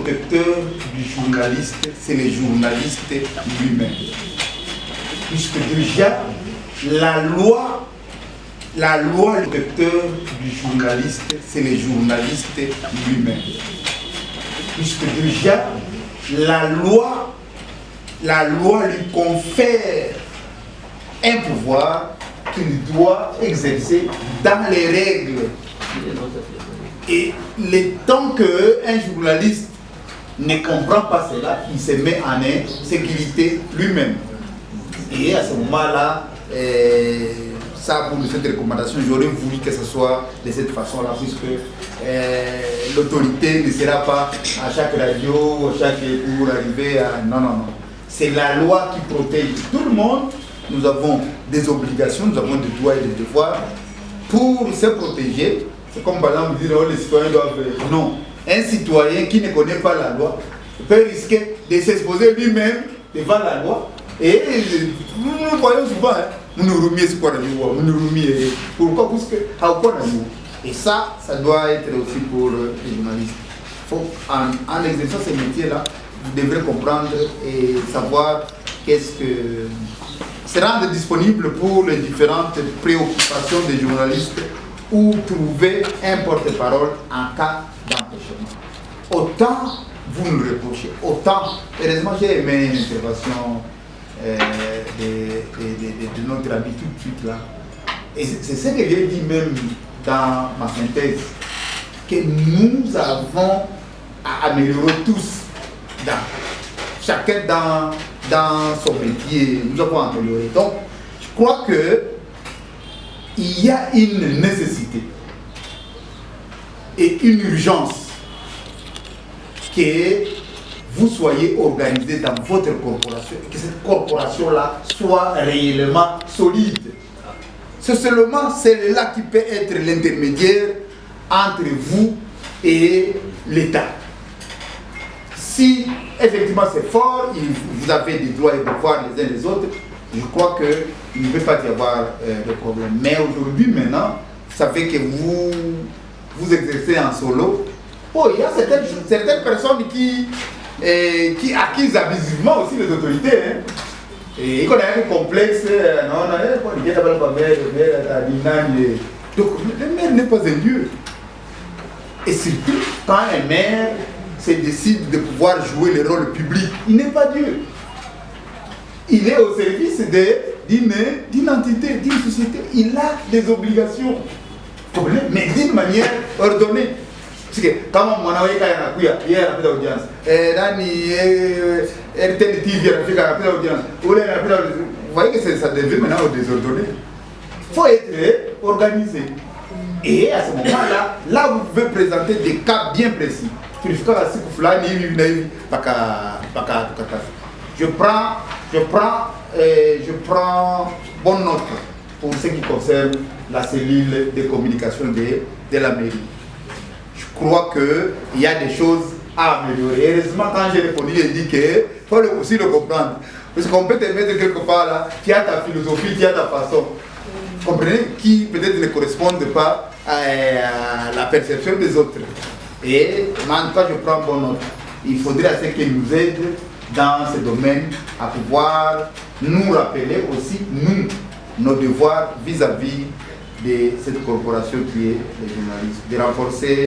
Protecteur du journaliste, c'est le journaliste lui-même. Puisque déjà, la loi protecteur du journaliste, c'est le journaliste lui-même. Puisque déjà, la loi lui confère un pouvoir qu'il doit exercer dans les règles. Et le temps qu'un journaliste ne comprend pas cela, il se met en insécurité lui-même. Et à ce moment-là, ça pour cette recommandation, j'aurais voulu que ce soit de cette façon-là, puisque l'autorité ne sera pas à chaque radio, à chaque pour arriver à... Non, non, non. C'est la loi qui protège tout le monde. Nous avons des obligations, nous avons des droits et des devoirs pour se protéger. C'est comme par exemple dire, oh, les citoyens doivent... Non. Un citoyen qui ne connaît pas la loi peut risquer de s'exposer lui-même devant la loi. Et nous voyons souvent, nous nous pourquoi? Parce que, et ça doit être aussi pour les journalistes. En exerçant ces métiers-là, vous devrez comprendre et savoir qu'est-ce que... se rendre disponible pour les différentes préoccupations des journalistes ou trouver un porte-parole en cas d'empêchement. Autant vous nous reprochez, autant, heureusement j'ai aimé une intervention de notre ami tout de suite là. Et c'est ce que j'ai dit même dans ma synthèse, que nous avons à améliorer tous, chacun dans son métier, nous avons amélioré. Donc, je crois que il y a une nécessité et une urgence que vous soyez organisé dans votre corporation et que cette corporation-là soit réellement solide. C'est seulement celle-là qui peut être l'intermédiaire entre vous et l'État. Si effectivement c'est fort, vous avez des droits et des devoirs les uns les autres, je crois qu'il ne peut pas y avoir de problème. Mais aujourd'hui, maintenant, ça fait que vous exercez en solo. Oh, il y a certaines personnes qui accusent abusivement aussi les autorités. Hein. Et quand on a un complexe, donc le maire n'est pas un dieu. Et surtout, quand un maire se décide de pouvoir jouer le rôle public, il n'est pas Dieu. Il est au service d'une entité, d'une société. Il a des obligations, mais d'une manière ordonnée. Parce que quand on a il y a une audience. RTL TV a fait l'audience. Vous voyez que ça devient maintenant désordonné. Il faut être organisé. Et à ce moment-là, là vous pouvez présenter des cas bien précis. Je prends bonne note pour ce qui concerne la cellule de communication de la mairie. Je crois qu'il y a des choses à améliorer. Heureusement, quand j'ai répondu, j'ai dit qu'il faut aussi le comprendre. Parce qu'on peut te mettre quelque part là, qui a ta philosophie, qui a ta façon. Vous comprenez? Qui peut-être ne correspondent pas à la perception des autres. Et en tout cas, je prends bonne note. Il faudrait assez qu'ils nous aident dans ce domaine à pouvoir nous rappeler aussi, nous, nos devoirs vis-à-vis de cette corporation qui est les journalistes, de renforcer